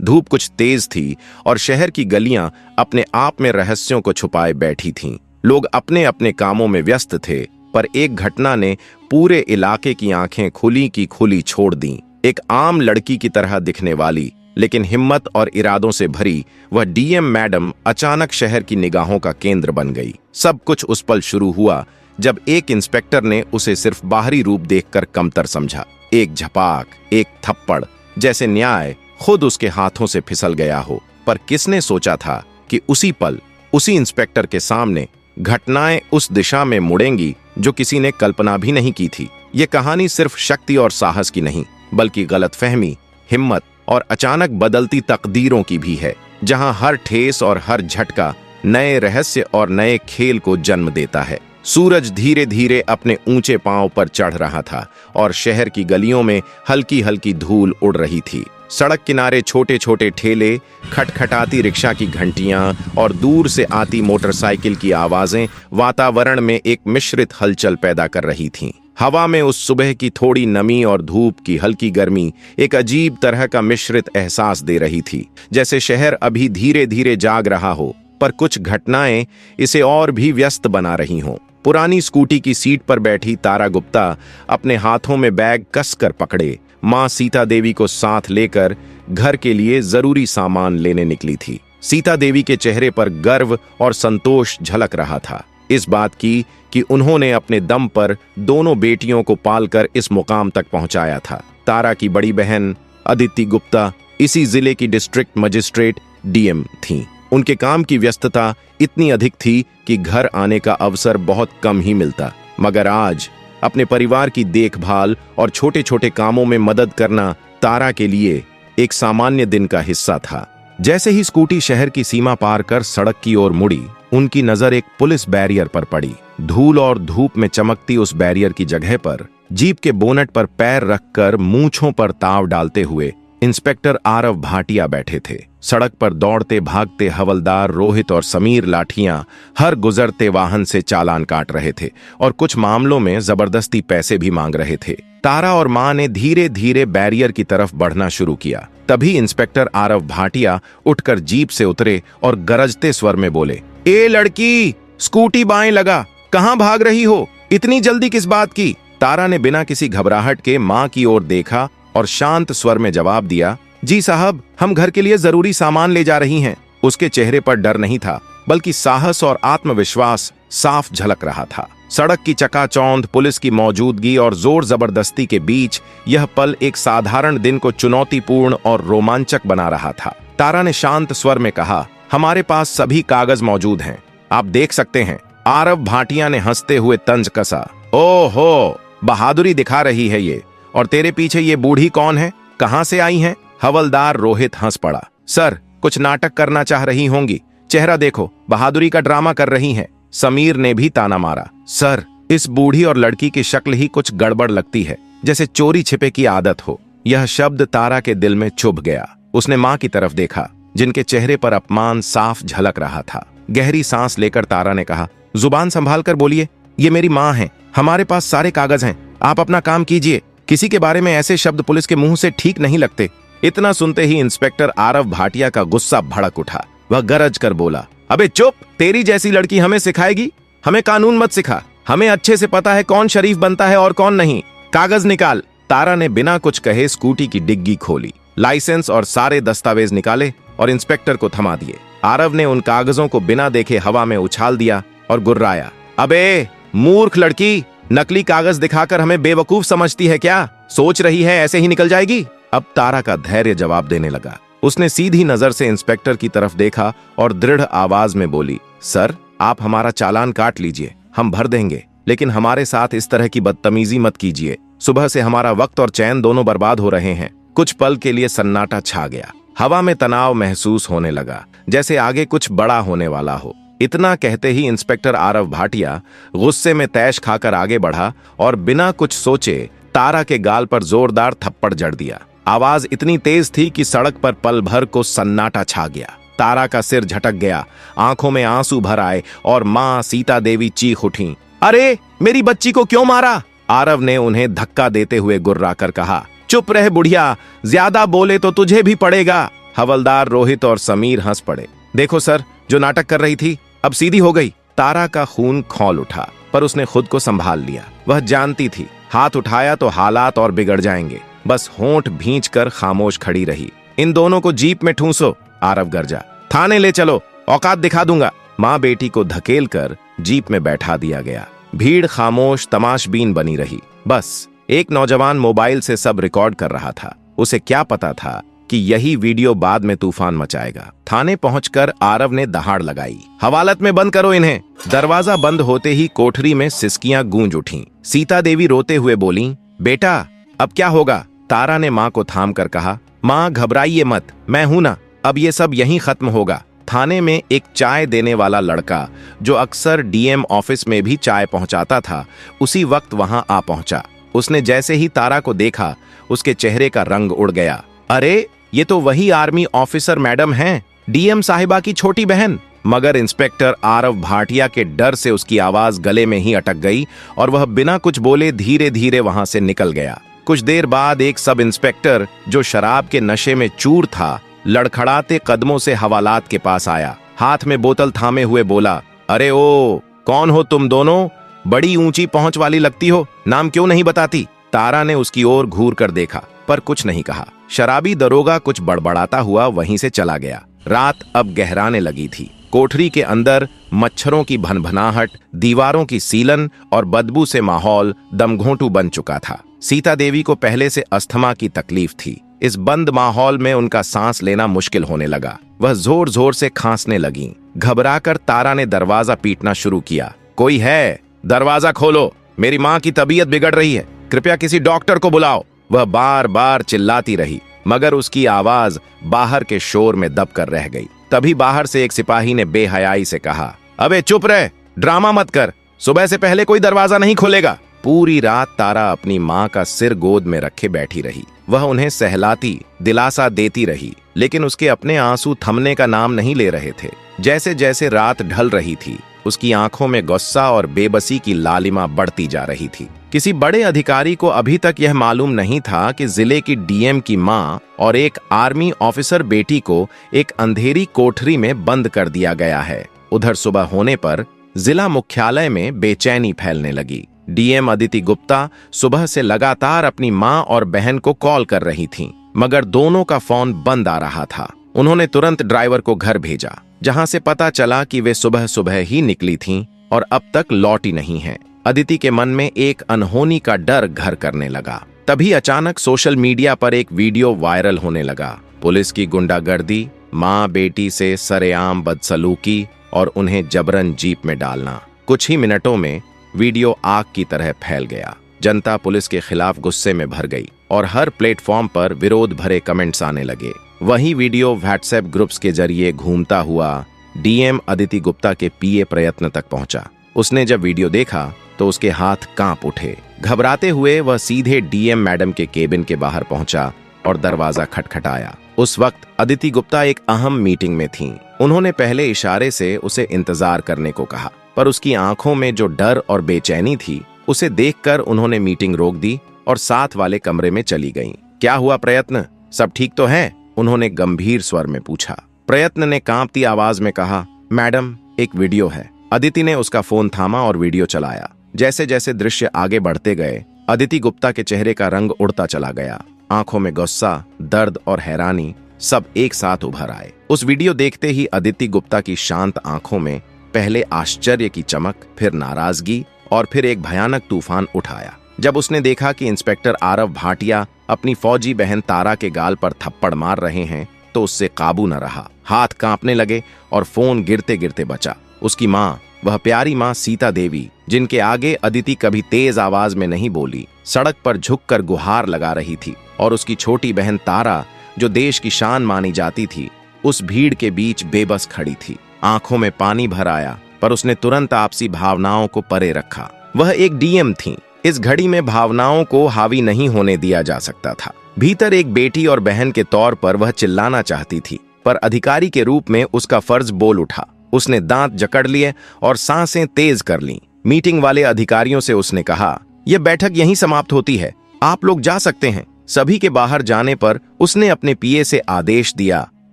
धूप कुछ तेज थी और शहर की गलियां अपने आप में रहस्यों को छुपाए बैठी थीं। लोग अपने अपने कामों में व्यस्त थे, पर एक घटना ने पूरे इलाके की आंखें खुली की खुली छोड़ दीं। एक आम लड़की की तरह दिखने वाली लेकिन हिम्मत और इरादों से भरी वह डीएम मैडम अचानक शहर की निगाहों का केंद्र बन गई। सब कुछ उस पल शुरू हुआ जब एक इंस्पेक्टर ने उसे सिर्फ बाहरी रूप देखकर कमतर समझा। एक झपाक, एक थप्पड़, जैसे न्याय खुद उसके हाथों से फिसल गया हो। पर किसने सोचा था कि उसी पल, उसी इंस्पेक्टर के सामने घटनाएं उस दिशा में मुड़ेंगी जो किसी ने कल्पना भी नहीं की थी। ये कहानी सिर्फ शक्ति और साहस की नहीं, बल्कि गलतफहमी, हिम्मत और अचानक बदलती तकदीरों की भी है, जहां हर ठेस और हर झटका नए रहस्य और नए खेल को जन्म देता है। सूरज धीरे धीरे अपने ऊंचे पांव पर चढ़ रहा था और शहर की गलियों में हल्की हल्की धूल उड़ रही थी। सड़क किनारे छोटे छोटे ठेले, खटखटाती रिक्शा की घंटियां और दूर से आती मोटरसाइकिल की आवाजें वातावरण में एक मिश्रित हलचल पैदा कर रही थीं। हवा में उस सुबह की थोड़ी नमी और धूप की हल्की गर्मी एक अजीब तरह का मिश्रित एहसास दे रही थी, जैसे शहर अभी धीरे धीरे जाग रहा हो, पर कुछ घटनाएं इसे और भी व्यस्त बना रही हों। पुरानी स्कूटी की सीट पर बैठी तारा गुप्ता अपने हाथों में बैग कसकर पकड़े मां सीता देवी को साथ लेकर घर के लिए जरूरी सामान लेने निकली थी। सीता देवी के चेहरे पर गर्व और संतोष झलक रहा था, इस बात की कि उन्होंने अपने दम पर दोनों बेटियों को पालकर इस मुकाम तक पहुंचाया था। तारा की बड़ी बहन अदिति गुप्ता इसी जिले की डिस्ट्रिक्ट मजिस्ट्रेट डीएम थीं। उनके काम की व्यस्तता इतनी अधिक थी कि घर आने का अवसर बहुत कम ही मिलता, मगर आज अपने परिवार की देखभाल और छोटे छोटे कामों में मदद करना तारा के लिए एक सामान्य दिन का हिस्सा था। जैसे ही स्कूटी शहर की सीमा पार कर सड़क की ओर मुड़ी, उनकी नजर एक पुलिस बैरियर पर पड़ी। धूल और धूप में चमकती उस बैरियर की जगह पर जीप के बोनट पर पैर रखकर मूंछों पर ताव डालते हुए इंस्पेक्टर आरव भाटिया बैठे थे। सड़क पर दौड़ते भागते हवलदार रोहित और समीर लाठियां हर गुजरते वाहन से चालान काट रहे थे और कुछ मामलों में जबरदस्ती पैसे भी मांग रहे थे। तारा और मां ने धीरे धीरे बैरियर की तरफ बढ़ना शुरू किया। तभी इंस्पेक्टर आरव भाटिया उठकर जीप से उतरे और गरजते स्वर में बोले, ए लड़की, स्कूटी बाएं लगा, कहां भाग रही हो? इतनी जल्दी किस बात की? तारा ने बिना किसी घबराहट के मां की ओर देखा और शांत स्वर में जवाब दिया, जी साहब, हम घर के लिए जरूरी सामान ले जा रही हैं। उसके चेहरे पर डर नहीं था, बल्कि साहस और आत्मविश्वास साफ झलक रहा था। सड़क की चकाचौंध, पुलिस की मौजूदगी और जोर जबरदस्ती के बीच यह पल एक साधारण दिन को चुनौतीपूर्ण और रोमांचक बना रहा था। तारा ने शांत स्वर में कहा, हमारे पास सभी कागज मौजूद हैं, आप देख सकते हैं। आरव भाटिया ने हंसते हुए तंज कसा, ओहो, बहादुरी दिखा रही है ये। और तेरे पीछे ये बूढ़ी कौन है? कहां से आई हैं? हवलदार रोहित हंस पड़ा, सर, कुछ नाटक करना चाह रही होंगी, चेहरा देखो, बहादुरी का ड्रामा कर रही हैं। समीर ने भी ताना मारा, सर, इस बूढ़ी और लड़की की शक्ल ही कुछ गड़बड़ लगती है, जैसे चोरी छिपे की आदत हो। यह शब्द तारा के दिल में चुभ गया। उसने मां की तरफ देखा, जिनके चेहरे पर अपमान साफ झलक रहा था। गहरी सांस लेकर तारा ने कहा, जुबान संभाल कर बोलिए, ये मेरी मां है, हमारे पास सारे कागज हैं, आप अपना काम कीजिए। किसी के बारे में ऐसे शब्द पुलिस के मुंह से ठीक नहीं लगते। इतना सुनते ही इंस्पेक्टर आरव भाटिया का गुस्सा भड़क उठा। वह गरज कर बोला, अबे चुप, तेरी जैसी लड़की हमें सिखाएगी? हमें कानून मत सिखा, हमें अच्छे से पता है कौन शरीफ बनता है और कौन नहीं। कागज निकाल। तारा ने बिना कुछ कहे स्कूटी की डिग्गी खोली, लाइसेंस और सारे दस्तावेज निकाले और इंस्पेक्टर को थमा दिए। आरव ने उन कागजों को बिना देखे हवा में उछाल दिया और गुर्राया, अबे मूर्ख लड़की, नकली कागज दिखाकर हमें बेवकूफ समझती है क्या? सोच रही है ऐसे ही निकल जाएगी? अब तारा का धैर्य जवाब देने लगा। उसने सीधी नजर से इंस्पेक्टर की तरफ देखा और दृढ़ आवाज में बोली, सर, आप हमारा चालान काट लीजिए, हम भर देंगे, लेकिन हमारे साथ इस तरह की बदतमीजी मत कीजिए। सुबह से हमारा वक्त और चैन दोनों बर्बाद हो रहे हैं। कुछ पल के लिए सन्नाटा छा गया। हवा में तनाव महसूस होने लगा, जैसे आगे कुछ बड़ा होने वाला हो। इतना कहते ही इंस्पेक्टर आरव भाटिया गुस्से में तैश खाकर आगे बढ़ा और बिना कुछ सोचे तारा के गाल पर जोरदार थप्पड़ जड़ दिया। आवाज इतनी तेज थी कि सड़क पर पल भर को सन्नाटा छा गया। तारा का सिर झटक गया, आंखों में आंसू भर आए और मां सीता देवी चीख उठी, अरे मेरी बच्ची को क्यों मारा? आरव ने उन्हें धक्का देते हुए गुर्राकर कहा, चुप रह बुढ़िया, ज्यादा बोले तो तुझे भी पड़ेगा। हवलदार रोहित और समीर हंस पड़े। देखो सर, जो नाटक कर रही थी अब सीधी हो गई। तारा का खून खौल उठा, पर उसने खुद को संभाल लिया। वह जानती थी हाथ उठाया तो हालात और बिगड़ जाएंगे। बस होंठ भींच कर खामोश खड़ी रही। इन दोनों को जीप में ठूंसो, आरव गरजा। थाने ले चलो, औकात दिखा दूंगा। माँ बेटी को धकेल कर जीप में बैठा दिया गया। भीड़ खामोश तमाशबीन बनी रही। बस एक नौजवान मोबाइल से सब रिकॉर्ड कर रहा था। उसे क्या पता था कि यही वीडियो बाद में तूफान मचाएगा। थाने पहुंचकर आरव ने दहाड़ लगाई, हवालत में बंद करो इन्हें। दरवाजा बंद होते ही कोठरी में सिसकियां गूंज उठीं। सीता देवी रोते हुए बोली, बेटा अब क्या होगा? तारा ने माँ को थाम कर कहा, माँ घबराइए मत, मैं हूं ना, अब ये सब यहीं खत्म होगा। थाने में एक चाय देने वाला लड़का, जो अक्सर डीएम ऑफिस में भी चाय पहुंचाता था, उसी वक्त वहां आ पहुंचा। उसने जैसे ही तारा को देखा, उसके चेहरे का रंग उड़ गया। अरे ये तो वही आर्मी ऑफिसर मैडम हैं, डीएम साहिबा की छोटी बहन। मगर इंस्पेक्टर आरव भाटिया के डर से उसकी आवाज गले में ही अटक गई और वह बिना कुछ बोले धीरे धीरे वहां से निकल गया। कुछ देर बाद एक सब इंस्पेक्टर, जो शराब के नशे में चूर था, लड़खड़ाते कदमों से हवालात के पास आया। हाथ में बोतल थामे हुए बोला, अरे ओ, कौन हो तुम दोनों? बड़ी ऊंची पहुंच वाली लगती हो, नाम क्यों नहीं बताती? तारा ने उसकी ओर घूर कर देखा, पर कुछ नहीं कहा। शराबी दरोगा कुछ बड़बड़ाता हुआ वहीं से चला गया। रात अब गहराने लगी थी। कोठरी के अंदर मच्छरों की भनभनाहट, दीवारों की सीलन और बदबू से माहौल दमघोंटू बन चुका था। सीता देवी को पहले से अस्थमा की तकलीफ थी। इस बंद माहौल में उनका सांस लेना मुश्किल होने लगा। वह जोर जोर से खांसने लगी। घबराकर तारा ने दरवाजा पीटना शुरू किया। कोई है? दरवाजा खोलो, मेरी माँ की तबीयत बिगड़ रही है, कृपया किसी डॉक्टर को बुलाओ। वह बार बार चिल्लाती रही, मगर उसकी आवाज बाहर के शोर में दबकर रह गई। तभी बाहर से एक सिपाही ने बेहयाई से कहा, अबे चुप रह, ड्रामा मत कर, सुबह से पहले कोई दरवाजा नहीं खोलेगा। पूरी रात तारा अपनी माँ का सिर गोद में रखे बैठी रही। वह उन्हें सहलाती, दिलासा देती रही, लेकिन उसके अपने आंसू थमने का नाम नहीं ले रहे थे। जैसे जैसे रात ढल रही थी, उसकी आंखों में गुस्सा और बेबसी की लालिमा बढ़ती जा रही थी। किसी बड़े अधिकारी को अभी तक यह मालूम नहीं था कि जिले की डीएम की मां और एक आर्मी ऑफिसर बेटी को एक अंधेरी कोठरी में बंद कर दिया गया है। उधर सुबह होने पर जिला मुख्यालय में बेचैनी फैलने लगी। डीएम अदिति गुप्ता सुबह से लगातार अपनी मां और बहन को कॉल कर रही थीं, मगर दोनों का फोन बंद आ रहा था। उन्होंने तुरंत ड्राइवर को घर भेजा, जहां से पता चला कि वे सुबह सुबह ही निकली थीं और अब तक लौटी नहीं हैं। अदिति के मन में एक अनहोनी का डर घर करने लगा। तभी अचानक सोशल मीडिया पर एक वीडियो वायरल होने लगा। पुलिस की गुंडागर्दी, माँ बेटी से सरेआम बदसलूकी और उन्हें जबरन जीप में डालना। कुछ ही मिनटों में वीडियो आग की तरह फैल गया। जनता पुलिस के खिलाफ गुस्से में भर गई और हर प्लेटफॉर्म पर विरोध भरे कमेंट्स आने लगे। वही वीडियो व्हाट्सएप ग्रुप्स के जरिए घूमता हुआ डीएम अदिति गुप्ता के पीए प्रयत्न तक पहुंचा। उसने जब वीडियो देखा तो उसके हाथ कांप उठे। घबराते हुए वह सीधे डीएम मैडम के केबिन के बाहर पहुंचा और दरवाजा खटखटाया। उस वक्त अदिति गुप्ता एक अहम मीटिंग में थीं। उन्होंने पहले इशारे से उसे इंतजार करने को कहा, पर उसकी आंखों में जो डर और बेचैनी थी, उसे देखकर उन्होंने मीटिंग रोक दी और साथ वाले कमरे में चली गईं। क्या हुआ प्रयत्न, सब ठीक तो है? उन्होंने गंभीर स्वर में पूछा। प्रयत्न ने कांपती आवाज में कहा, मैडम एक वीडियो है। अदिति ने उसका फोन थामा और वीडियो चलाया। जैसे जैसे दृश्य आगे बढ़ते गए, अदिति गुप्ता के चेहरे का रंग उड़ता चला गया। आंखों में गुस्सा, दर्द और हैरानी सब एक साथ उभर आए। उस वीडियो देखते ही अदिति गुप्ता की शांत आंखों में पहले आश्चर्य की चमक, फिर नाराजगी और फिर एक भयानक तूफान उठाया। जब उसने देखा कि इंस्पेक्टर आरव भाटिया अपनी फौजी बहन तारा के गाल पर थप्पड़ मार रहे हैं, तो उससे काबू न रहा। हाथ कांपने लगे और फोन गिरते गिरते बचा। उसकी माँ, वह प्यारी माँ सीता देवी, जिनके आगे अदिति कभी तेज आवाज में नहीं बोली, सड़क पर झुककर गुहार लगा रही थी, और उसकी छोटी बहन तारा, जो देश की शान मानी जाती थी, उस भीड़ के बीच बेबस खड़ी थी। आंखों में पानी भर आया, पर उसने तुरंत आपसी भावनाओं को परे रखा। वह एक डीएम थी। इस घड़ी में भावनाओं को हावी नहीं होने दिया जा सकता था। भीतर एक बेटी और बहन के तौर पर वह चिल्लाना चाहती थी, पर अधिकारी के रूप में उसका फर्ज बोल उठा। उसने दांत जकड़ लिए और सांसें तेज कर लीं। मीटिंग वाले अधिकारियों से उसने कहा, यह बैठक यहीं समाप्त होती है, आप लोग जा सकते हैं। सभी के बाहर जाने पर उसने अपने पीए से आदेश दिया,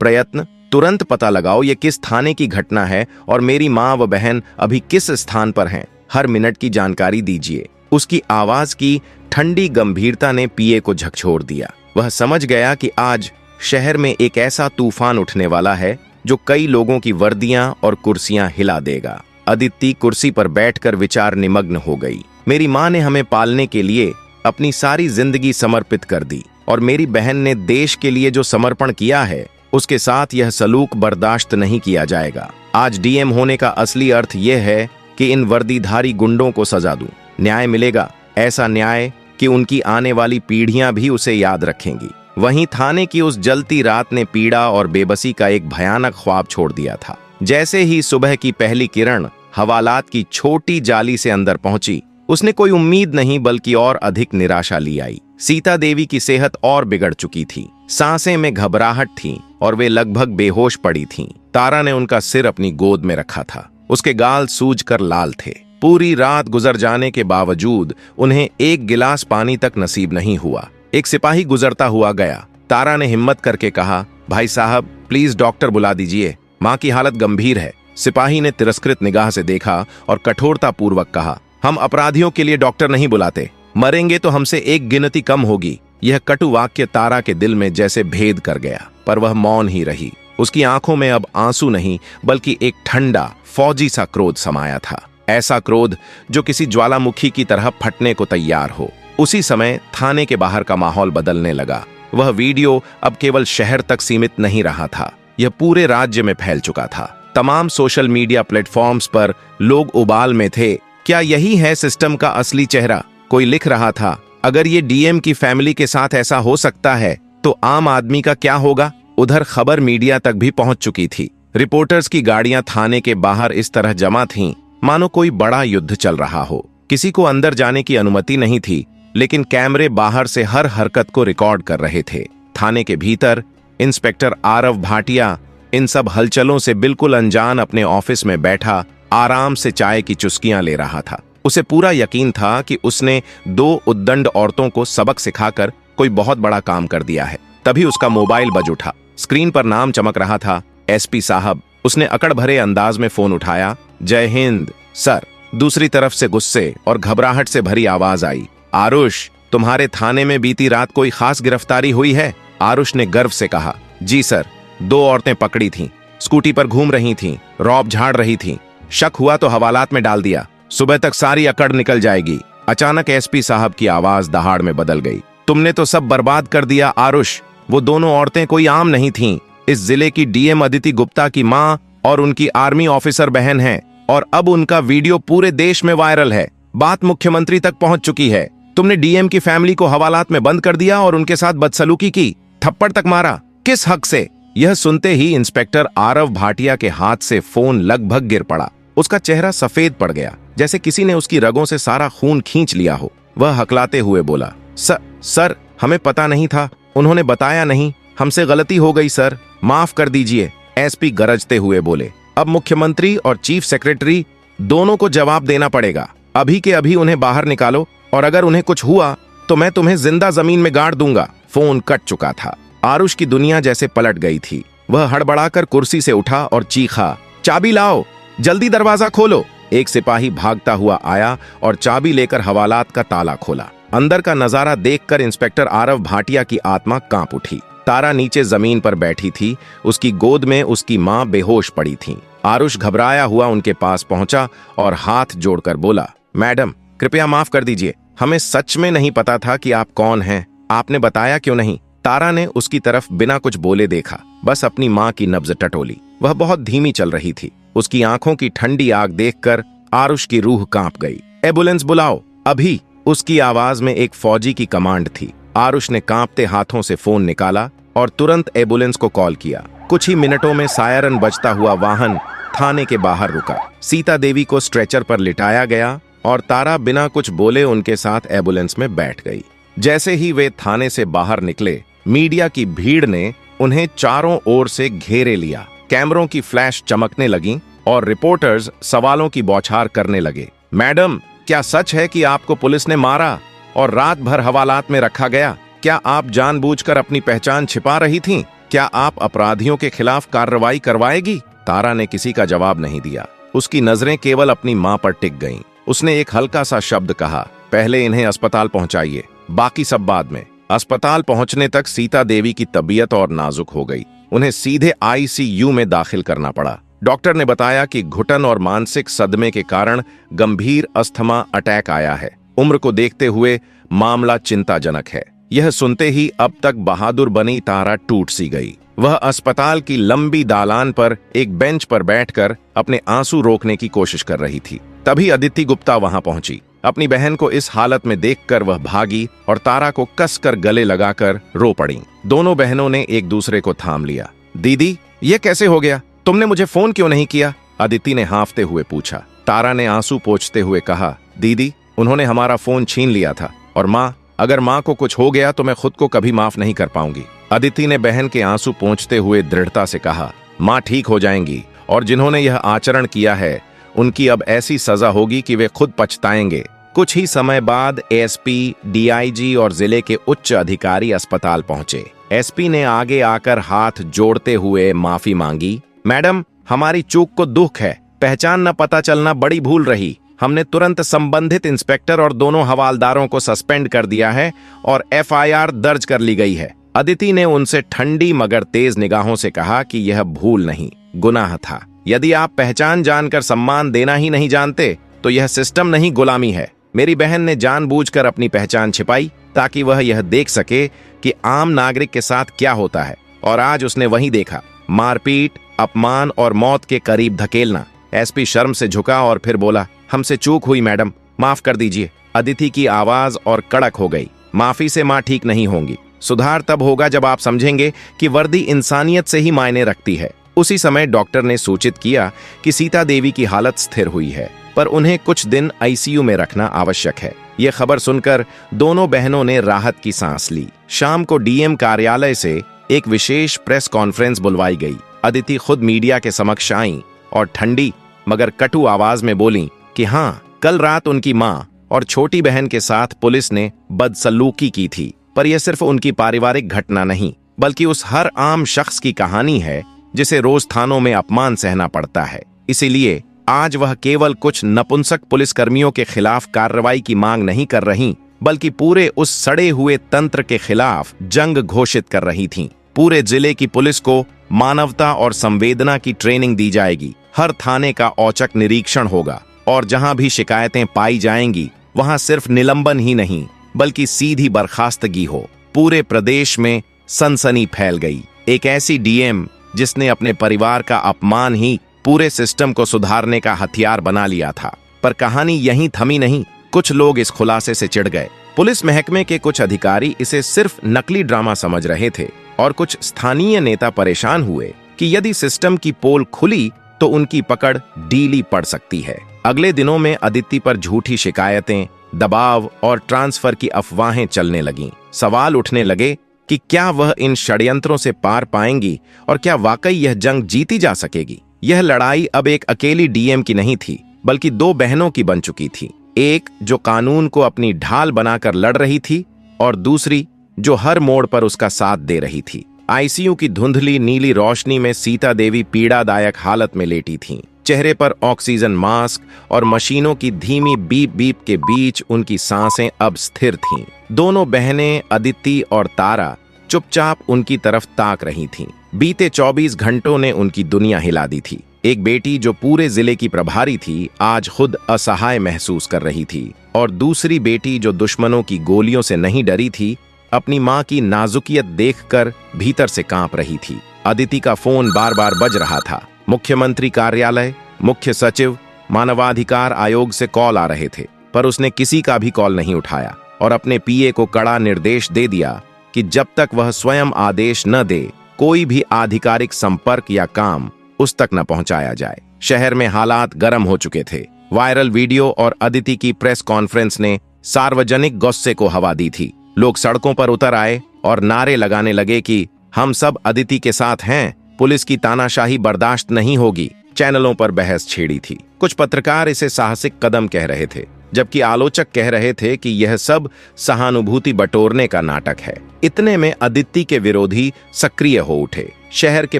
प्रयत्न, तुरंत पता लगाओ ये किस थाने की घटना है और मेरी माँ व बहन अभी किस स्थान पर हैं। हर मिनट की जानकारी दीजिए। उसकी आवाज की ठंडी गंभीरता ने पीए को झकझोर दिया। वह समझ गया कि आज शहर में एक ऐसा तूफान उठने वाला है जो कई लोगों की वर्दियां और कुर्सियां हिला देगा। अदिति कुर्सी पर बैठकर विचार निमग्न हो गई। मेरी माँ ने हमें पालने के लिए अपनी सारी जिंदगी समर्पित कर दी और मेरी बहन ने देश के लिए जो समर्पण किया है उसके साथ यह सलूक बर्दाश्त नहीं किया जाएगा। आज डीएम होने का असली अर्थ यह है कि इन वर्दीधारी गुंडों को सजा दूं। न्याय मिलेगा, ऐसा न्याय कि उनकी आने वाली पीढ़ियां भी उसे याद रखेंगी। वहीं थाने की उस जलती रात ने पीड़ा और बेबसी का एक भयानक ख्वाब छोड़ दिया था। जैसे ही सुबह की पहली किरण हवालात की छोटी जाली से अंदर पहुंची, उसने कोई उम्मीद नहीं बल्कि और अधिक निराशा ली आई। सीता देवी की सेहत और बिगड़ चुकी थी, सांसें में घबराहट थी और वे लगभग बेहोश पड़ी थीं। तारा ने उनका सिर अपनी गोद में रखा था। उसके गाल सूजकर लाल थे। पूरी रात गुजर जाने के बावजूद उन्हें एक गिलास पानी तक नसीब नहीं हुआ। एक सिपाही गुजरता हुआ गया। तारा ने हिम्मत करके कहा, भाई साहब प्लीज डॉक्टर बुला दीजिए, माँ की हालत गंभीर है। सिपाही ने तिरस्कृत निगाह से देखा और कठोरता पूर्वक कहा, हम अपराधियों के लिए डॉक्टर नहीं बुलाते, मरेंगे तो हमसे एक गिनती कम होगी। यह कटु वाक्य तारा के दिल में जैसे भेद कर गया, पर वह मौन ही रही। उसकी आंखों में अब आंसू नहीं बल्कि एक ठंडा फौजी सा क्रोध समाया था, ऐसा क्रोध जो किसी ज्वालामुखी की तरह फटने को तैयार हो। उसी समय थाने के बाहर का माहौल बदलने लगा। वह वीडियो अब केवल शहर तक सीमित नहीं रहा था, यह पूरे राज्य में फैल चुका था। तमाम सोशल मीडिया प्लेटफॉर्म्स पर लोग उबाल में थे, क्या यही है सिस्टम का असली चेहरा? कोई लिख रहा था, अगर ये डीएम की फैमिली के साथ ऐसा हो सकता है तो आम आदमी का क्या होगा? उधर खबर मीडिया तक भी पहुंच चुकी थी। रिपोर्टर्स की गाड़ियां थाने के बाहर इस तरह जमा थीं, मानो कोई बड़ा युद्ध चल रहा हो। किसी को अंदर जाने की अनुमति नहीं थी, लेकिन कैमरे बाहर से हर हरकत को रिकॉर्ड कर रहे थे। थाने के भीतर इंस्पेक्टर आरव भाटिया इन सब हलचलों से बिल्कुल अनजान अपने ऑफिस में बैठा आराम से चाय की चुस्कियां ले रहा था। उसे पूरा यकीन था कि उसने 2 उद्दंड औरतों को सबक सिखाकर कोई बहुत बड़ा काम कर दिया है। तभी उसका मोबाइल बज उठा। स्क्रीन पर नाम चमक रहा था, एसपी साहब। उसने अकड़ भरे अंदाज में फोन उठाया। जय हिंद सर। दूसरी तरफ से गुस्से और घबराहट से भरी आवाज आई, आरुष, तुम्हारे थाने में बीती रात कोई खास गिरफ्तारी हुई है? आरुष ने गर्व से कहा, जी सर। 2 औरतें पकड़ी थीं, स्कूटी पर घूम रही थीं, रौब झाड़ रही थीं। शक हुआ तो हवालात में डाल दिया, सुबह तक सारी अकड़ निकल जाएगी। अचानक एसपी साहब की आवाज दहाड़ में बदल गई, तुमने तो सब बर्बाद कर दिया आरुष। वो दोनों औरतें कोई आम नहीं थीं, इस जिले की डीएम अदिति गुप्ता की माँ और उनकी आर्मी ऑफिसर बहन है, और अब उनका वीडियो पूरे देश में वायरल है। बात मुख्यमंत्री तक पहुंच चुकी है। तुमने डीएम की फैमिली को हवालात में बंद कर दिया और उनके साथ बदसलूकी की, थप्पड़ तक मारा, किस हक से? यह सुनते ही इंस्पेक्टर आरव भाटिया के हाथ से फोन लगभग गिर पड़ा। उसका चेहरा सफेद पड़ गया, जैसे किसी ने उसकी रगों से सारा खून खींच लिया हो। वह हकलाते हुए बोला, सर हमें पता नहीं था, उन्होंने बताया नहीं, हमसे गलती हो गई सर, माफ कर दीजिए। एसपी गरजते हुए बोले, अब मुख्यमंत्री और चीफ सेक्रेटरी दोनों को जवाब देना पड़ेगा। अभी के अभी उन्हें बाहर निकालो, और अगर उन्हें कुछ हुआ तो मैं तुम्हें जिंदा जमीन में गाड़ दूंगा। फोन कट चुका था। आरुष की दुनिया जैसे पलट गई थी। वह हड़बड़ाकर कुर्सी से उठा और चीखा, चाबी लाओ, जल्दी दरवाजा खोलो। एक सिपाही भागता हुआ आया और चाबी लेकर हवालात का ताला खोला। अंदर का नजारा देखकर इंस्पेक्टर आरव भाटिया की आत्मा कांप उठी। तारा नीचे जमीन पर बैठी थी, उसकी गोद में उसकी माँ बेहोश पड़ी थी। आरुष घबराया हुआ उनके पास पहुंचा और हाथ जोड़कर बोला, मैडम कृपया माफ कर दीजिए, हमें सच में नहीं पता था कि आप कौन हैं, आपने बताया क्यों नहीं? तारा ने उसकी तरफ बिना कुछ बोले देखा, बस अपनी माँ की नब्ज टटोली। वह बहुत धीमी चल रही थी। उसकी आंखों की ठंडी आग देखकर आरुष की रूह कांप गई। एम्बुलेंस बुलाओ अभी। उसकी आवाज में एक फौजी की कमांड थी। आरुष ने कांपते हाथों से फोन निकाला और तुरंत एम्बुलेंस को कॉल किया। कुछ ही मिनटों में सायरन बजता हुआ वाहन थाने के बाहर रुका। सीता देवी को स्ट्रेचर पर लिटाया गया और तारा बिना कुछ बोले उनके साथ एम्बुलेंस में बैठ गई। जैसे ही वे थाने से बाहर निकले, मीडिया की भीड़ ने उन्हें चारों ओर से घेरे लिया। कैमरों की फ्लैश चमकने लगी और रिपोर्टर्स सवालों की बौछार करने लगे। मैडम, क्या सच है कि आपको पुलिस ने मारा और रात भर हवालात में रखा गया? क्या आप जानबूझकर अपनी पहचान छिपा रही थीं? क्या आप अपराधियों के खिलाफ कार्रवाई करवाएगी? तारा ने किसी का जवाब नहीं दिया। उसकी नजरें केवल अपनी मां पर टिक गईं। उसने एक हल्का सा शब्द कहा, पहले इन्हें अस्पताल पहुंचाइए, बाकी सब बाद में। अस्पताल पहुंचने तक सीता देवी की तबीयत और नाजुक हो गई। उन्हें सीधे आईसीयू में दाखिल करना पड़ा। डॉक्टर ने बताया कि घुटन और मानसिक सदमे के कारण गंभीर अस्थमा अटैक आया है। उम्र को देखते हुए मामला चिंताजनक है। यह सुनते ही अब तक बहादुर बनी तारा टूट सी गई। वह अस्पताल की लंबी दालान पर एक बेंच पर बैठकर अपने आंसू रोकने की कोशिश कर रही थी। तभी अदिति गुप्ता वहां पहुंची। अपनी बहन को इस हालत में देखकर वह भागी और तारा को कसकर गले लगाकर रो पड़ी। दोनों बहनों ने एक दूसरे को थाम लिया। दीदी, ये कैसे हो गया? तुमने मुझे फोन क्यों नहीं किया? अदिति ने हाँफते हुए पूछा। तारा ने आंसू पोंछते हुए कहा, दीदी, उन्होंने हमारा फोन छीन लिया था, और माँ, अगर माँ को कुछ हो गया तो मैं खुद को कभी माफ नहीं कर पाऊंगी। अदिति ने बहन के आंसू पोंछते हुए दृढ़ता से कहा, माँ ठीक हो जाएंगी, और जिन्होंने यह आचरण किया है उनकी अब ऐसी सजा होगी कि वे खुद पछताएंगे। कुछ ही समय बाद एसपी, डीआईजी और जिले के उच्च अधिकारी अस्पताल पहुंचे। एसपी ने आगे आकर हाथ जोड़ते हुए माफी मांगी। मैडम, हमारी चूक को दुख है। पहचान न पता चलना बड़ी भूल रही। हमने तुरंत संबंधित इंस्पेक्टर और दोनों हवालदारों को सस्पेंड कर दिया है और एफआईआर दर्ज कर ली गई है। अदिति ने उनसे ठंडी मगर तेज निगाहों से कहा कि यह भूल नहीं, गुनाह था। यदि आप पहचान जानकर सम्मान देना ही नहीं जानते तो यह सिस्टम नहीं, गुलामी है। मेरी बहन ने जानबूझकर अपनी पहचान छिपाई ताकि वह यह देख सके कि आम नागरिक के साथ क्या होता है, और आज उसने वही देखा, मारपीट, अपमान और मौत के करीब धकेलना। एसपी शर्म से झुका और फिर बोला, हमसे चूक हुई मैडम, माफ कर दीजिए। अदिति की आवाज और कड़क हो गई। माफी से मां ठीक नहीं होंगी। सुधार तब होगा जब आप समझेंगे कि वर्दी इंसानियत से ही मायने रखती है। उसी समय डॉक्टर ने सूचित किया कि सीता देवी की हालत स्थिर हुई है, पर उन्हें कुछ दिन आईसीयू में रखना आवश्यक है। यह खबर सुनकर दोनों बहनों ने राहत की सांस ली। शाम को डीएम कार्यालय से एक विशेष प्रेस कॉन्फ्रेंस बुलवाई गई। अदिति खुद मीडिया के समक्ष आईं और ठंडी मगर कटु आवाज में बोली कि हाँ, कल रात उनकी मां और छोटी बहन के साथ पुलिस ने बदसलूकी की थी, पर यह सिर्फ उनकी पारिवारिक घटना नहीं, बल्कि उस हर आम शख्स की कहानी है जिसे रोज थानों में अपमान सहना पड़ता है। इसीलिए आज वह केवल कुछ नपुंसक पुलिसकर्मियों के खिलाफ कार्रवाई की मांग नहीं कर रही, बल्कि पूरे उस सड़े हुए तंत्र के खिलाफ जंग घोषित कर रही थीं। पूरे जिले की पुलिस को मानवता और संवेदना की ट्रेनिंग दी जाएगी। हर थाने का औचक निरीक्षण होगा, और जहां भी शिकायतें पाई जाएंगी वहां सिर्फ निलंबन ही नहीं, बल्कि सीधी बर्खास्तगी हो। पूरे प्रदेश में सनसनी फैल गई। एक ऐसी डीएम जिसने अपने परिवार का अपमान ही पूरे सिस्टम को सुधारने का हथियार बना लिया था। पर कहानी यहीं थमी नहीं। कुछ लोग इस खुलासे से चिढ़ गए। पुलिस महकमे के कुछ अधिकारी इसे सिर्फ नकली ड्रामा समझ रहे थे, और कुछ स्थानीय नेता परेशान हुए कि यदि सिस्टम की पोल खुली तो उनकी पकड़ ढीली पड़ सकती है। अगले दिनों में अदिति पर झूठी शिकायतें, दबाव और ट्रांसफर की अफवाहें चलने लगीं। सवाल उठने लगे कि क्या वह इन षड्यंत्रों से पार पाएंगी, और क्या वाकई यह जंग जीती जा सकेगी। यह लड़ाई अब एक अकेली डीएम की नहीं थी, बल्कि दो बहनों की बन चुकी थी। एक जो कानून को अपनी ढाल बनाकर लड़ रही थी, और दूसरी जो हर मोड़ पर उसका साथ दे रही थी। आईसीयू की धुंधली नीली रोशनी में सीता देवी पीड़ादायक हालत में लेटी थीं। चेहरे पर ऑक्सीजन मास्क और मशीनों की धीमी बीप बीप के बीच उनकी सांसें अब स्थिर थीं। दोनों बहनें अदिति और तारा चुपचाप उनकी तरफ ताक रही थीं। बीते 24 घंटों ने उनकी दुनिया हिला दी थी। एक बेटी जो पूरे जिले की प्रभारी थी, आज खुद असहाय महसूस कर रही थी, और दूसरी बेटी जो दुश्मनों की गोलियों से नहीं डरी थी, अपनी मां की नाजुकियत देखकर भीतर से कांप रही थी। अदिति का फोन बार बार बज रहा था। मुख्यमंत्री कार्यालय, मुख्य सचिव, मानवाधिकार आयोग से कॉल आ रहे थे, पर उसने किसी का भी कॉल नहीं उठाया और अपने पीए को कड़ा निर्देश दे दिया कि जब तक वह स्वयं आदेश न दे, कोई भी आधिकारिक संपर्क या काम उस तक न पहुंचाया जाए। शहर में हालात गर्म हो चुके थे। वायरल वीडियो और अदिति की प्रेस कॉन्फ्रेंस ने सार्वजनिक गुस्से को हवा दी थी। लोग सड़कों पर उतर आए और नारे लगाने लगे कि हम सब अदिति के साथ हैं, पुलिस की तानाशाही बर्दाश्त नहीं होगी। चैनलों पर बहस छेड़ी थी। कुछ पत्रकार इसे साहसिक कदम कह रहे थे, जबकि आलोचक कह रहे थे कि यह सब सहानुभूति बटोरने का नाटक है। इतने में अदिति के विरोधी सक्रिय हो उठे। शहर के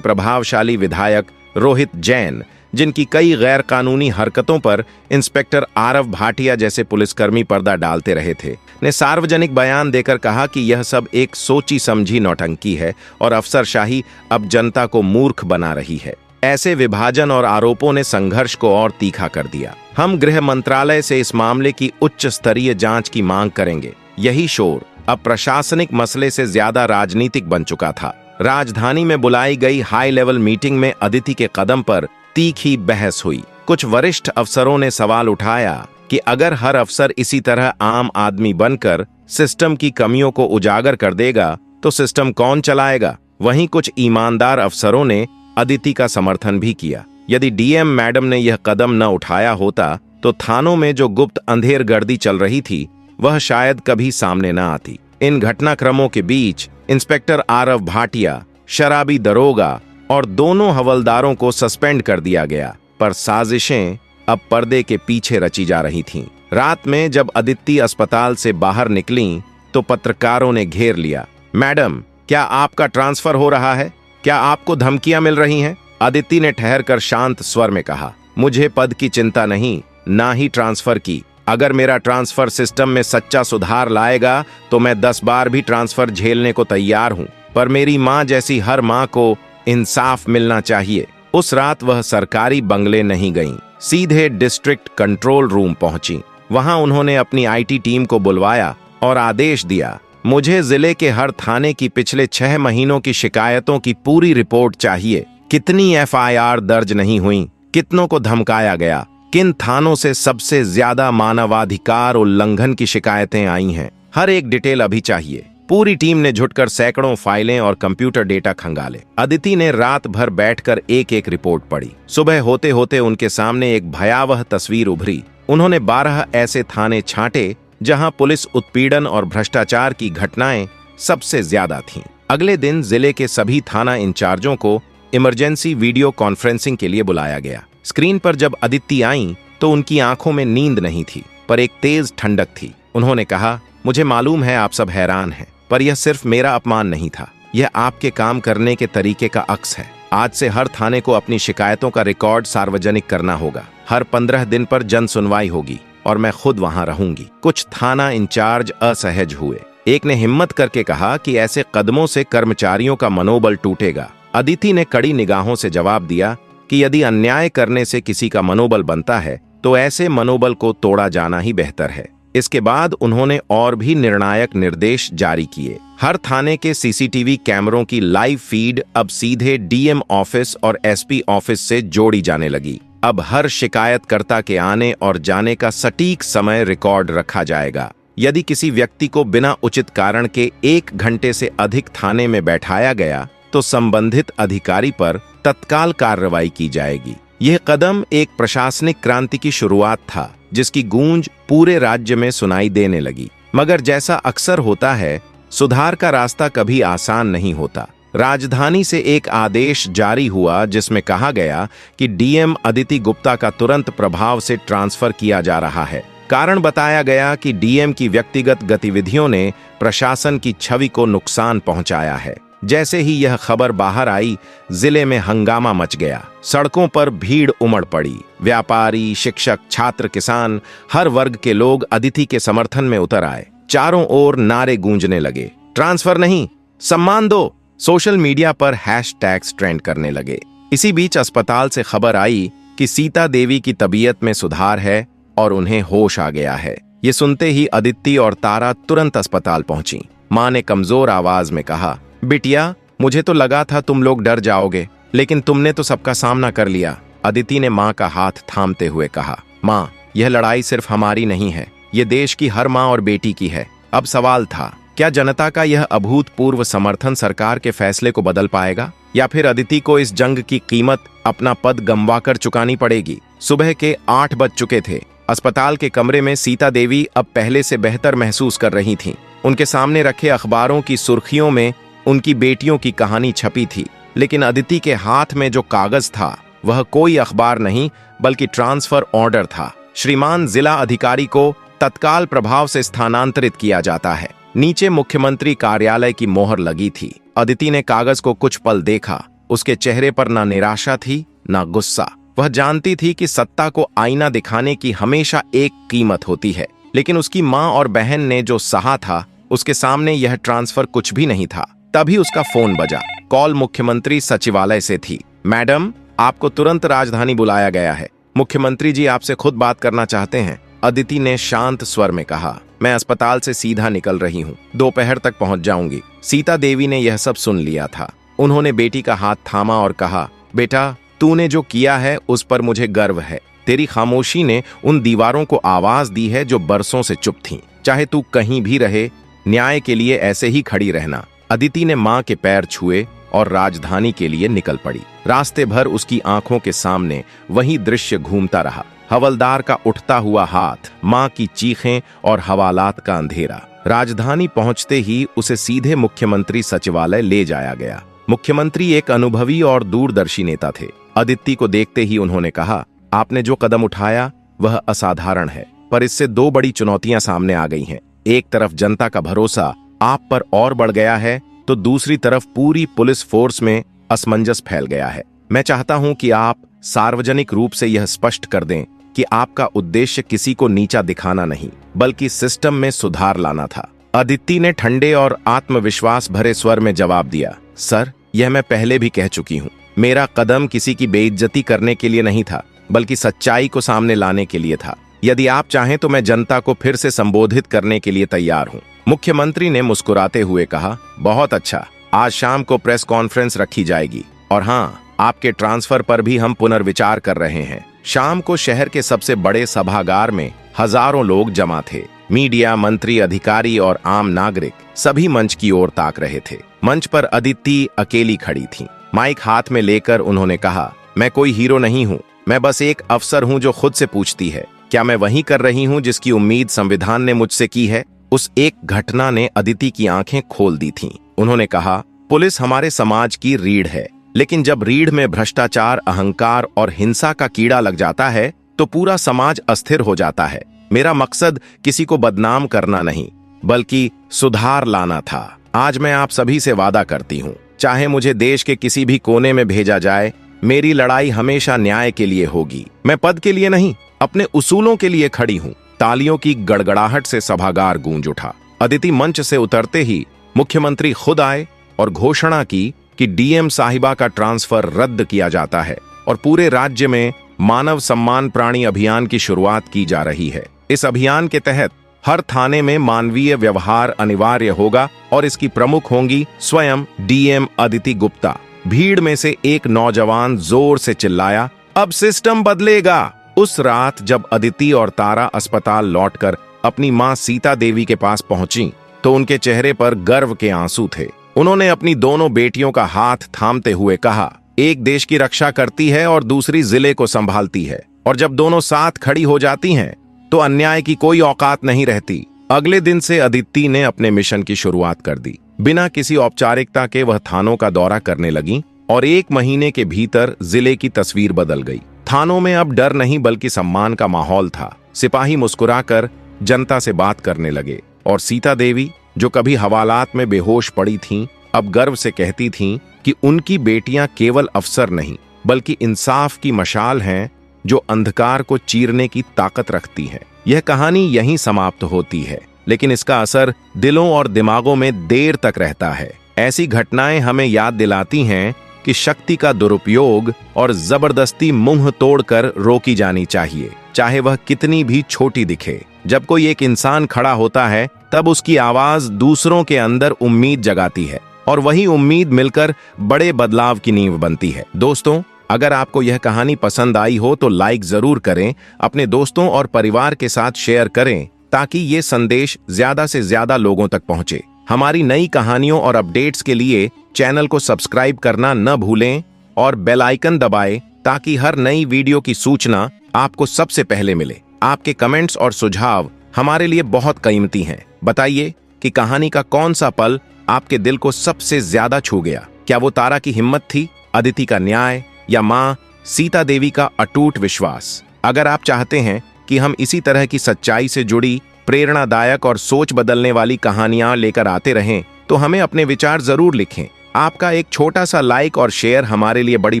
प्रभावशाली विधायक रोहित जैन, जिनकी कई गैर कानूनी हरकतों पर इंस्पेक्टर आरव भाटिया जैसे पुलिसकर्मी पर्दा डालते रहे थे, ने सार्वजनिक बयान देकर कहा कि यह सब एक सोची समझी नौटंकी है और अफसरशाही अब जनता को मूर्ख बना रही है। ऐसे विभाजन और आरोपों ने संघर्ष को और तीखा कर दिया। हम गृह मंत्रालय से इस मामले की उच्च स्तरीय जांच की मांग करेंगे। यही शोर अब प्रशासनिक मसले से ज्यादा राजनीतिक बन चुका था। राजधानी में बुलाई गई हाई लेवल मीटिंग में अदिति के कदम पर तीखी बहस हुई। कुछ वरिष्ठ अफसरों ने सवाल उठाया कि अगर हर अफसर इसी तरह आम आदमी बनकर सिस्टम की कमियों को उजागर कर देगा तो सिस्टम कौन चलाएगा। वहीं कुछ ईमानदार अफसरों ने अदिति का समर्थन भी किया। यदि डीएम मैडम ने यह कदम न उठाया होता तो थानों में जो गुप्त अंधेरगर्दी चल रही थी वह शायद कभी सामने न आती। इन घटनाक्रमों के बीच इंस्पेक्टर आरव भाटिया, शराबी दरोगा और दोनों हवलदारों को सस्पेंड कर दिया गया। पर साजिशें अब पर्दे के पीछे रची जा रही थीं। रात में जब अदिति अस्पताल से बाहर निकलीं तो पत्रकारों ने घेर लिया। मैडम, क्या आपका ट्रांसफर हो रहा है? क्या आपको धमकियां मिल रही हैं? अदिति ने ठहरकर शांत स्वर में कहा, मुझे पद की चिंता नहीं, ना ही ट्रांसफर की। अगर मेरा ट्रांसफर सिस्टम में सच्चा सुधार लाएगा तो मैं 10 बार भी ट्रांसफर झेलने को तैयार हूं। पर मेरी मां जैसी हर मां को इंसाफ मिलना चाहिए। उस रात वह सरकारी बंगले नहीं गईं, सीधे डिस्ट्रिक्ट कंट्रोल रूम पहुंची। वहां उन्होंने अपनी आईटी टीम को बुलवाया और आदेश दिया, मुझे जिले के हर थाने की पिछले 6 महीनों की शिकायतों की पूरी रिपोर्ट चाहिए। कितनी एफआईआर दर्ज नहीं हुई, कितनों को धमकाया गया, किन थानों से सबसे ज्यादा मानवाधिकार उल्लंघन की शिकायतें आई हैं, हर एक डिटेल अभी चाहिए। पूरी टीम ने जुटकर सैकड़ों फाइलें और कंप्यूटर डेटा खंगाले। अदिति ने रात भर बैठकर एक एक रिपोर्ट पढ़ी। सुबह होते होते उनके सामने एक भयावह तस्वीर उभरी। उन्होंने 12 ऐसे थाने छांटे जहां पुलिस उत्पीड़न और भ्रष्टाचार की घटनाएं सबसे ज्यादा थीं। अगले दिन जिले के सभी थाना इंचार्जों को इमरजेंसी वीडियो कॉन्फ्रेंसिंग के लिए बुलाया गया। स्क्रीन पर जब अदिति आईं तो उनकी आंखों में नींद नहीं थी, पर एक तेज ठंडक थी। उन्होंने कहा, मुझे मालूम है आप सब हैरान हैं, पर यह सिर्फ मेरा अपमान नहीं था, यह आपके काम करने के तरीके का अक्स है। आज से हर थाने को अपनी शिकायतों का रिकॉर्ड सार्वजनिक करना होगा। हर 15 दिन पर जन सुनवाई होगी और मैं खुद वहां रहूंगी। कुछ थाना इंचार्ज असहज हुए। एक ने हिम्मत करके कहा कि ऐसे कदमों से कर्मचारियों का मनोबल टूटेगा। अदिति ने कड़ी निगाहों से जवाब दिया कि यदि अन्याय करने से किसी का मनोबल बनता है तो ऐसे मनोबल को तोड़ा जाना ही बेहतर है। इसके बाद उन्होंने और भी निर्णायक निर्देश जारी किए। हर थाने के सीसीटीवी कैमरों की लाइव फीड अब सीधे डीएम ऑफिस और एसपी ऑफिस से जोड़ी जाने लगी। अब हर शिकायतकर्ता के आने और जाने का सटीक समय रिकॉर्ड रखा जाएगा। यदि किसी व्यक्ति को बिना उचित कारण के 1 घंटे से अधिक थाने में बैठाया गया तो संबंधित अधिकारी पर तत्काल कार्रवाई की जाएगी। यह कदम एक प्रशासनिक क्रांति की शुरुआत था, जिसकी गूंज पूरे राज्य में सुनाई देने लगी। मगर जैसा अक्सर होता है, सुधार का रास्ता कभी आसान नहीं होता। राजधानी से एक आदेश जारी हुआ जिसमें कहा गया कि डीएम अदिति गुप्ता का तुरंत प्रभाव से ट्रांसफर किया जा रहा है। कारण बताया गया कि डीएम की व्यक्तिगत गतिविधियों ने प्रशासन की छवि को नुकसान पहुंचाया है। जैसे ही यह खबर बाहर आई, जिले में हंगामा मच गया। सड़कों पर भीड़ उमड़ पड़ी। व्यापारी, शिक्षक, छात्र, किसान, हर वर्ग के लोग अदिति के समर्थन में उतर आए। चारों ओर नारे गूंजने लगे, ट्रांसफर नहीं, सम्मान दो। सोशल मीडिया पर हैशटैग्स ट्रेंड करने लगे। इसी बीच अस्पताल से खबर आई कि सीता देवी की तबीयत में सुधार है और उन्हें होश आ गया है। ये सुनते ही अदिति और तारा तुरंत अस्पताल पहुंची। मां ने कमजोर आवाज में कहा, बिटिया, मुझे तो लगा था तुम लोग डर जाओगे, लेकिन तुमने तो सबका सामना कर लिया। अदिति ने मां का हाथ थामते हुए कहा, मां, यह लड़ाई सिर्फ हमारी नहीं है, ये देश की हर मां और बेटी की है। अब सवाल था, क्या जनता का यह अभूतपूर्व समर्थन सरकार के फैसले को बदल पाएगा, या फिर अदिति को इस जंग की कीमत अपना पद गंवाकर चुकानी पड़ेगी। सुबह के 8 बज चुके थे। अस्पताल के कमरे में सीता देवी अब पहले से बेहतर महसूस कर रही थीं। उनके सामने रखे अखबारों की सुर्खियों में उनकी बेटियों की कहानी छपी थी, लेकिन अदिति के हाथ में जो कागज था वह कोई अखबार नहीं बल्कि ट्रांसफर ऑर्डर था। श्रीमान जिला अधिकारी को तत्काल प्रभाव से स्थानांतरित किया जाता है। नीचे मुख्यमंत्री कार्यालय की मोहर लगी थी। अदिति ने कागज को कुछ पल देखा। उसके चेहरे पर ना निराशा थी ना गुस्सा। वह जानती थी कि सत्ता को आईना दिखाने की हमेशा एक कीमत होती है, लेकिन उसकी माँ और बहन ने जो सहा था उसके सामने यह ट्रांसफर कुछ भी नहीं था। तभी उसका फोन बजा। कॉल मुख्यमंत्री सचिवालय से थी। मैडम, आपको तुरंत राजधानी बुलाया गया है। मुख्यमंत्री जी आपसे खुद बात करना चाहते हैं। अदिति ने शांत स्वर में कहा। मैं अस्पताल से सीधा निकल रही हूँ, दोपहर तक पहुंच जाऊंगी। सीता देवी ने यह सब सुन लिया था। उन्होंने बेटी का हाथ थामा और कहा, बेटा, तूने जो किया है उस पर मुझे गर्व है। तेरी खामोशी ने उन दीवारों को आवाज दी है जो बरसों से चुप थीं। चाहे तू कहीं भी रहे, न्याय के लिए ऐसे ही खड़ी रहना। अदिति ने माँ के पैर छुए और राजधानी के लिए निकल पड़ी। रास्ते भर उसकी आंखों के सामने वही दृश्य घूमता रहा। हवलदार का उठता हुआ हाथ, माँ की चीखें और हवालात का अंधेरा। राजधानी पहुंचते ही उसे सीधे मुख्यमंत्री सचिवालय ले जाया गया। मुख्यमंत्री एक अनुभवी और दूरदर्शी नेता थे। अदिति को देखते ही उन्होंने कहा, आपने जो कदम उठाया वह असाधारण है, पर इससे दो बड़ी चुनौतियां सामने आ गई हैं। एक तरफ जनता का भरोसा आप पर और बढ़ गया है, तो दूसरी तरफ पूरी पुलिस फोर्स में असमंजस फैल गया है। मैं चाहता हूं कि आप सार्वजनिक रूप से यह स्पष्ट कर दें कि आपका उद्देश्य किसी को नीचा दिखाना नहीं, बल्कि सिस्टम में सुधार लाना था। अदिति ने ठंडे और आत्मविश्वास भरे स्वर में जवाब दिया, सर, यह मैं पहले भी कह चुकी हूँ। मेरा कदम किसी की बेइज्जती करने के लिए नहीं था, बल्कि सच्चाई को सामने लाने के लिए था। यदि आप चाहें तो मैं जनता को फिर से संबोधित करने के लिए तैयार हूँ। मुख्यमंत्री ने मुस्कुराते हुए कहा, बहुत अच्छा, आज शाम को प्रेस कॉन्फ्रेंस रखी जाएगी। और हाँ, आपके ट्रांसफर पर भी हम पुनर्विचार कर रहे हैं। शाम को शहर के सबसे बड़े सभागार में हजारों लोग जमा थे। मीडिया, मंत्री, अधिकारी और आम नागरिक सभी मंच की ओर ताक रहे थे। मंच पर अदिति अकेली खड़ी थी। माइक हाथ में लेकर उन्होंने कहा, मैं कोई हीरो नहीं हूँ, मैं बस एक अफसर हूँ जो खुद से पूछती है, क्या मैं वही कर रही हूँ जिसकी उम्मीद संविधान ने मुझसे की है। उस एक घटना ने अदिति की आंखें खोल दी थीं। उन्होंने कहा, पुलिस हमारे समाज की रीढ़ है, लेकिन जब रीढ़ में भ्रष्टाचार, अहंकार और हिंसा का कीड़ा लग जाता है तो पूरा समाज अस्थिर हो जाता है। मेरा मकसद किसी को बदनाम करना नहीं, बल्कि सुधार लाना था। आज मैं आप सभी से वादा करती हूँ, चाहे मुझे देश के किसी भी कोने में भेजा जाए, मेरी लड़ाई हमेशा न्याय के लिए होगी। मैं पद के लिए नहीं, अपने उसूलों के लिए खड़ी हूँ। तालियों की गड़गड़ाहट से सभागार गूंज उठा। अदिति मंच से उतरते ही मुख्यमंत्री खुद आए और घोषणा की कि डीएम साहिबा का ट्रांसफर रद्द किया जाता है और पूरे राज्य में मानव सम्मान प्राणी अभियान की शुरुआत की जा रही है। इस अभियान के तहत हर थाने में मानवीय व्यवहार अनिवार्य होगा और इसकी प्रमुख होंगी स्वयं डीएम अदिति गुप्ता। भीड़ में से एक नौजवान जोर से चिल्लाया, अब सिस्टम बदलेगा। उस रात जब अदिति और तारा अस्पताल लौटकर अपनी मां सीता देवी के पास पहुंची तो उनके चेहरे पर गर्व के आंसू थे। उन्होंने अपनी दोनों बेटियों का हाथ थामते हुए कहा, एक देश की रक्षा करती है और दूसरी जिले को संभालती है, और जब दोनों साथ खड़ी हो जाती हैं तो अन्याय की कोई औकात नहीं रहती। अगले दिन से अदिति ने अपने मिशन की शुरुआत कर दी। बिना किसी औपचारिकता के वह थानों का दौरा करने लगी और 1 महीने के भीतर जिले की तस्वीर बदल गई। थानों में अब डर नहीं बल्कि सम्मान का माहौल था। सिपाही मुस्कुराकर जनता से बात करने लगे और सीता देवी, जो कभी हवालात में बेहोश पड़ी थीं, अब गर्व से कहती थीं कि उनकी बेटियां केवल अफसर नहीं बल्कि इंसाफ की मशाल हैं जो अंधकार को चीरने की ताकत रखती है। यह कहानी यहीं समाप्त होती है, लेकिन इसका असर दिलों और दिमागों में देर तक रहता है। ऐसी घटनाएं हमें याद दिलाती हैं कि शक्ति का दुरुपयोग और जबरदस्ती मुंह तोड़कर रोकी जानी चाहिए, चाहे वह कितनी भी छोटी दिखे। जब कोई एक इंसान खड़ा होता है तब उसकी आवाज दूसरों के अंदर उम्मीद जगाती है और वही उम्मीद मिलकर बड़े बदलाव की नींव बनती है। दोस्तों, अगर आपको यह कहानी पसंद आई हो तो लाइक जरूर करें, अपने दोस्तों और परिवार के साथ शेयर करें ताकि ये संदेश ज्यादा से ज्यादा लोगों तक पहुंचे। हमारी नई कहानियों और अपडेट्स के लिए चैनल को सब्सक्राइब करना न भूलें और बेल आइकन दबाएं ताकि हर नई वीडियो की सूचना आपको सबसे पहले मिले। आपके कमेंट्स और सुझाव हमारे लिए बहुत कीमती हैं। बताइए कि कहानी का कौन सा पल आपके दिल को सबसे ज्यादा छू गया। क्या वो तारा की हिम्मत थी, अदिति का न्याय, या मां सीता देवी का अटूट विश्वास? अगर आप चाहते हैं कि हम इसी तरह की सच्चाई से जुड़ी प्रेरणादायक और सोच बदलने वाली कहानियां लेकर आते रहें, तो हमें अपने विचार जरूर लिखें। आपका एक छोटा सा लाइक और शेयर हमारे लिए बड़ी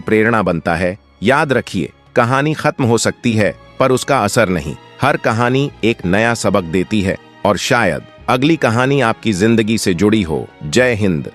प्रेरणा बनता है। याद रखिए, कहानी खत्म हो सकती है पर उसका असर नहीं। हर कहानी एक नया सबक देती है और शायद अगली कहानी आपकी जिंदगी से जुड़ी हो। जय हिंद।